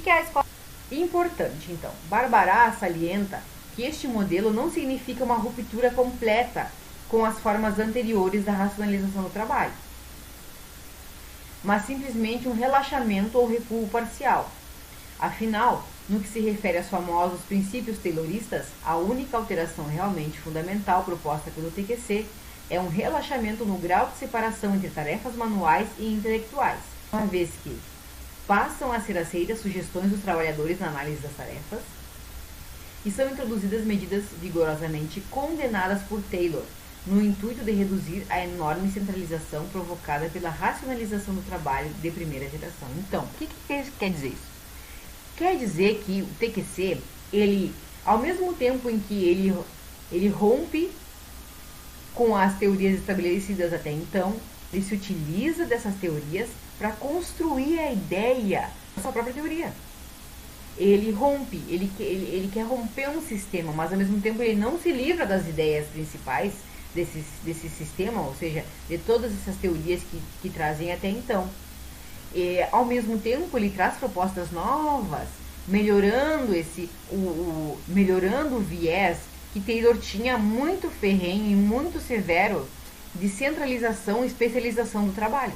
que é a escola? Importante, então. Barbará salienta que este modelo não significa uma ruptura completa com as formas anteriores da racionalização do trabalho, mas simplesmente um relaxamento ou recuo parcial. Afinal, no que se refere aos famosos princípios tayloristas, a única alteração realmente fundamental proposta pelo TQC é um relaxamento no grau de separação entre tarefas manuais e intelectuais, uma vez que passam a ser aceitas sugestões dos trabalhadores na análise das tarefas e são introduzidas medidas vigorosamente condenadas por Taylor, no intuito de reduzir a enorme centralização provocada pela racionalização do trabalho de primeira geração. Então, o que quer dizer isso? Quer dizer que o TQC, ele, ao mesmo tempo em que ele rompe com as teorias estabelecidas até então, ele se utiliza dessas teorias para construir a ideia da sua própria teoria. Ele rompe, ele quer romper um sistema, mas ao mesmo tempo ele não se livra das ideias principais desse sistema, ou seja, de todas essas teorias que trazem até então. E, ao mesmo tempo, ele traz propostas novas, melhorando melhorando o viés que Taylor tinha muito ferrenho e muito severo de centralização e especialização do trabalho.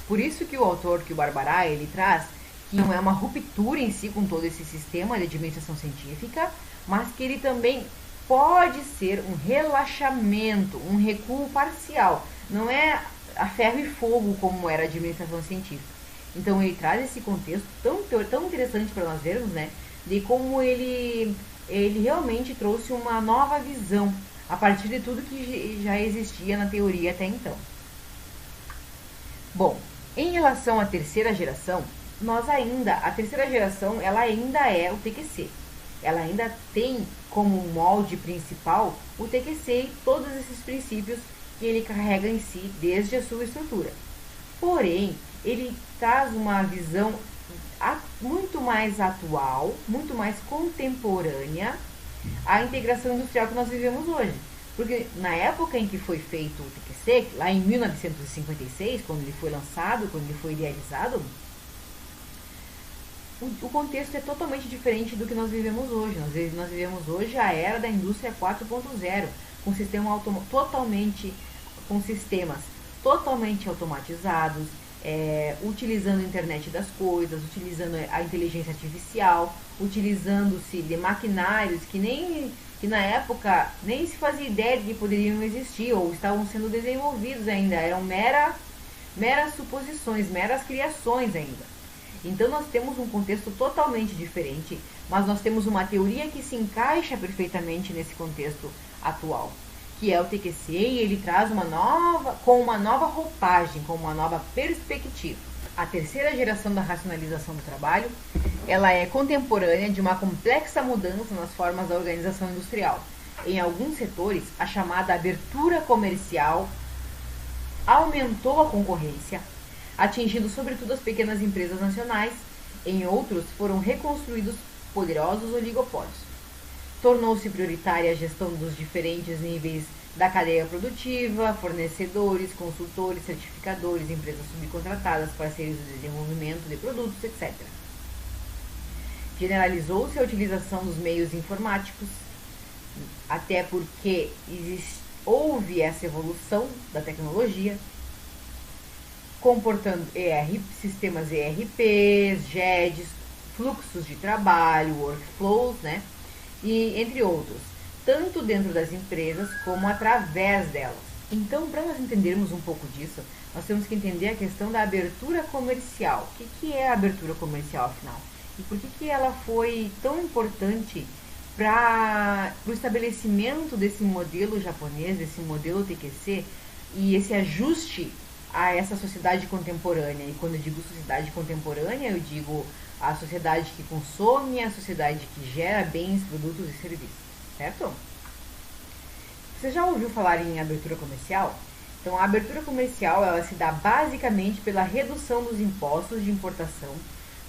Por isso que o autor, que o Barbará, ele traz que não é uma ruptura em si com todo esse sistema de administração científica, mas que ele também pode ser um relaxamento, um recuo parcial. Não é a ferro e fogo como era a administração científica. Então ele traz esse contexto tão interessante para nós vermos, né, de como ele realmente trouxe uma nova visão a partir de tudo que já existia na teoria até então. Bom, em relação à terceira geração, a terceira geração, ela ainda é o TQC. Ela ainda tem como molde principal o TQC e todos esses princípios que ele carrega em si desde a sua estrutura. Porém, ele traz uma visão muito mais atual, muito mais contemporânea à integração industrial que nós vivemos hoje. Porque na época em que foi feito o TQC, lá em 1956, quando ele foi lançado, quando ele foi idealizado, o contexto é totalmente diferente do que nós vivemos hoje. Nós vivemos hoje a era da indústria 4.0, com sistemas totalmente automatizados, utilizando a internet das coisas, utilizando a inteligência artificial, utilizando-se de maquinários que na época nem se fazia ideia de que poderiam existir ou estavam sendo desenvolvidos ainda, eram meras suposições, meras criações ainda. Então nós temos um contexto totalmente diferente, mas nós temos uma teoria que se encaixa perfeitamente nesse contexto atual, que é o TQC, e ele traz uma nova roupagem, com uma nova perspectiva. A terceira geração da racionalização do trabalho, ela é contemporânea de uma complexa mudança nas formas da organização industrial. Em alguns setores, a chamada abertura comercial aumentou a concorrência, atingindo sobretudo as pequenas empresas nacionais. Em outros, foram reconstruídos poderosos oligopólios. Tornou-se prioritária a gestão dos diferentes níveis da cadeia produtiva, fornecedores, consultores, certificadores, empresas subcontratadas, parceiros de desenvolvimento de produtos, etc. Generalizou-se a utilização dos meios informáticos, até porque houve essa evolução da tecnologia, comportando sistemas ERPs, GEDs, fluxos de trabalho, workflows, né? E entre outros, tanto dentro das empresas como através delas. Então, para nós entendermos um pouco disso, nós temos que entender a questão da abertura comercial. O que é a abertura comercial, afinal? E por que ela foi tão importante para o estabelecimento desse modelo japonês, desse modelo TQC, e esse ajuste a essa sociedade contemporânea? E quando eu digo sociedade contemporânea, eu digo a sociedade que consome, a sociedade que gera bens, produtos e serviços, certo? Você já ouviu falar em abertura comercial? Então, a abertura comercial, ela se dá basicamente pela redução dos impostos de importação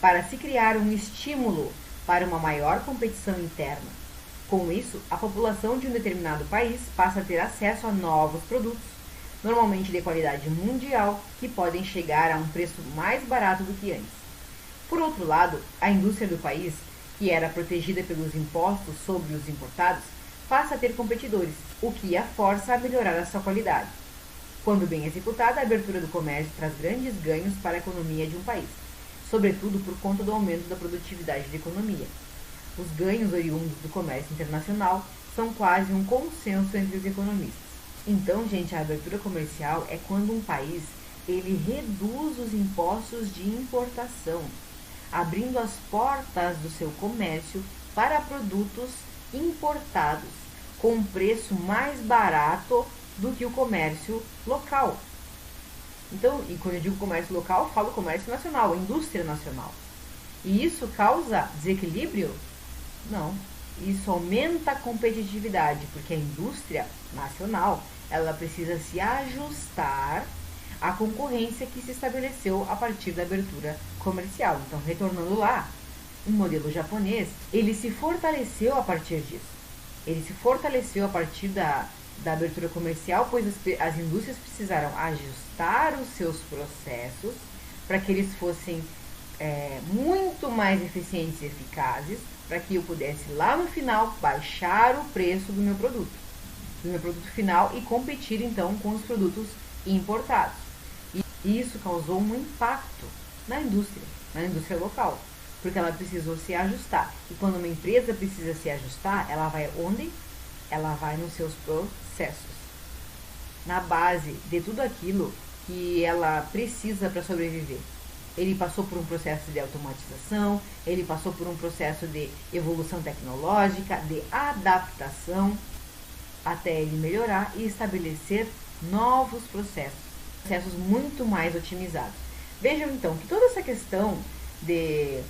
para se criar um estímulo para uma maior competição interna. Com isso, a população de um determinado país passa a ter acesso a novos produtos, normalmente de qualidade mundial, que podem chegar a um preço mais barato do que antes. Por outro lado, a indústria do país, que era protegida pelos impostos sobre os importados, passa a ter competidores, o que a força a melhorar a sua qualidade. Quando bem executada, a abertura do comércio traz grandes ganhos para a economia de um país, sobretudo por conta do aumento da produtividade da economia. Os ganhos oriundos do comércio internacional são quase um consenso entre os economistas. Então, gente, a abertura comercial é quando um país ele reduz os impostos de importação, abrindo as portas do seu comércio para produtos importados com um preço mais barato do que o comércio local. Então, e quando eu digo comércio local, eu falo comércio nacional, indústria nacional. E isso causa desequilíbrio? Não. Isso aumenta a competitividade, porque a indústria nacional, ela precisa se ajustar à concorrência que se estabeleceu a partir da abertura comercial. Então, retornando lá, o modelo japonês, ele se fortaleceu a partir disso. Ele se fortaleceu a partir da abertura comercial, pois as indústrias precisaram ajustar os seus processos para que eles fossem muito mais eficientes e eficazes, para que eu pudesse lá no final baixar o preço do meu produto final e competir então com os produtos importados. E isso causou um impacto na indústria local, porque ela precisou se ajustar. E quando uma empresa precisa se ajustar, ela vai onde? Ela vai nos seus processos, na base de tudo aquilo que ela precisa para sobreviver. Ele passou por um processo de automatização, ele passou por um processo de evolução tecnológica, de adaptação, até ele melhorar e estabelecer novos processos muito mais otimizados. Vejam então que toda essa questão de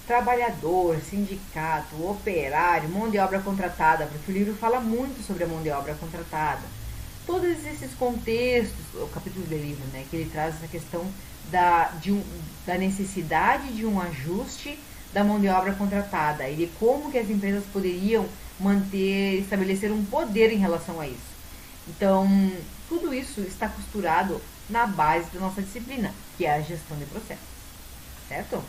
trabalhador, sindicato, operário, mão de obra contratada, porque o livro fala muito sobre a mão de obra contratada. Todos esses contextos, o capítulo do livro, né, que ele traz essa questão da necessidade de um ajuste da mão de obra contratada e de como que as empresas poderiam estabelecer um poder em relação a isso. Então, tudo isso está costurado na base da nossa disciplina, que é a gestão de processos, certo?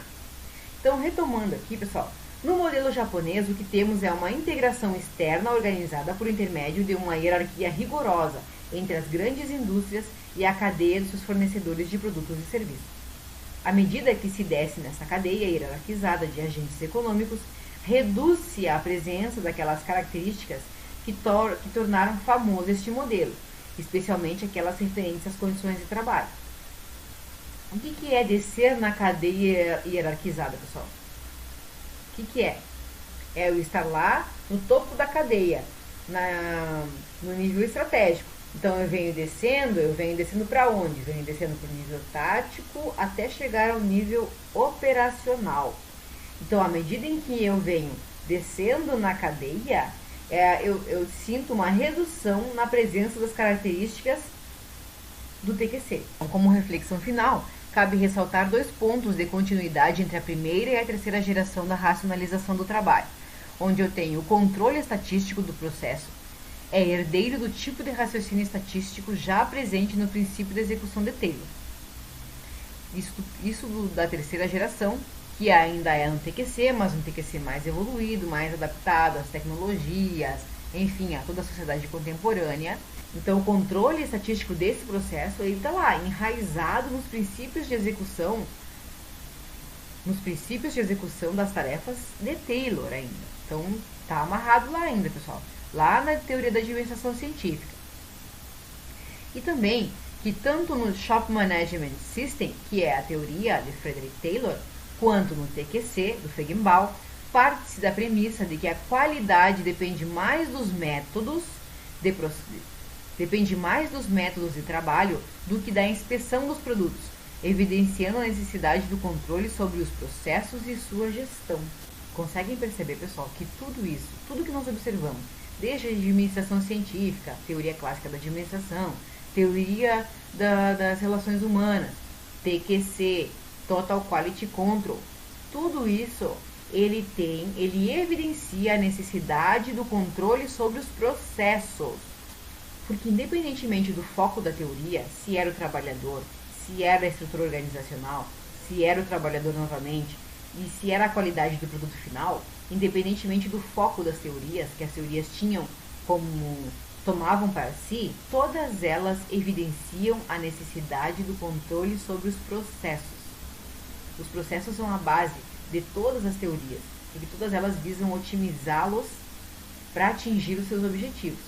Então, retomando aqui, pessoal, no modelo japonês o que temos é uma integração externa organizada por intermédio de uma hierarquia rigorosa entre as grandes indústrias e a cadeia dos seus fornecedores de produtos e serviços. À medida que se desce nessa cadeia hierarquizada de agentes econômicos, reduz-se a presença daquelas características que tornaram famoso este modelo, especialmente aquelas referentes às condições de trabalho. O que é descer na cadeia hierarquizada, pessoal? O que é? É eu estar lá no topo da cadeia, no nível estratégico. Então eu venho descendo para onde? Venho descendo para o nível tático até chegar ao nível operacional. Então, à medida em que eu venho descendo na cadeia, eu sinto uma redução na presença das características do TQC. Então, como reflexão final, cabe ressaltar 2 pontos de continuidade entre a primeira e a terceira geração da racionalização do trabalho, onde eu tenho o controle estatístico do processo, é herdeiro do tipo de raciocínio estatístico já presente no princípio da execução de Taylor. Isso da terceira geração, que ainda é um TQC, mas um TQC mais evoluído, mais adaptado às tecnologias, enfim, a toda a sociedade contemporânea. Então, o controle estatístico desse processo, ele está lá, enraizado nos princípios de execução das tarefas de Taylor ainda. Então, está amarrado lá ainda, pessoal, lá na teoria da administração científica. E também que tanto no Shop Management System, que é a teoria de Frederick Taylor, quanto no TQC, do Feigenbaum, parte-se da premissa de que a qualidade depende mais dos métodos de trabalho do que da inspeção dos produtos, evidenciando a necessidade do controle sobre os processos e sua gestão. Conseguem perceber, pessoal, que tudo que nós observamos, desde a administração científica, teoria clássica da administração, teoria das relações humanas, TQC, Total Quality Control, tudo isso ele evidencia a necessidade do controle sobre os processos. Porque independentemente do foco da teoria, se era o trabalhador, se era a estrutura organizacional, se era o trabalhador novamente e se era a qualidade do produto final, independentemente do foco das teorias, que as teorias tinham como tomavam para si, todas elas evidenciam a necessidade do controle sobre os processos. Os processos são a base de todas as teorias, e que todas elas visam otimizá-los para atingir os seus objetivos.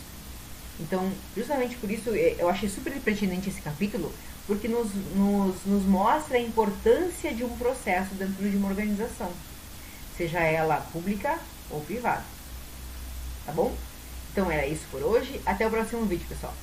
Então, justamente por isso, eu achei super pertinente esse capítulo, porque nos mostra a importância de um processo dentro de uma organização, seja ela pública ou privada. Tá bom? Então era isso por hoje. Até o próximo vídeo, pessoal.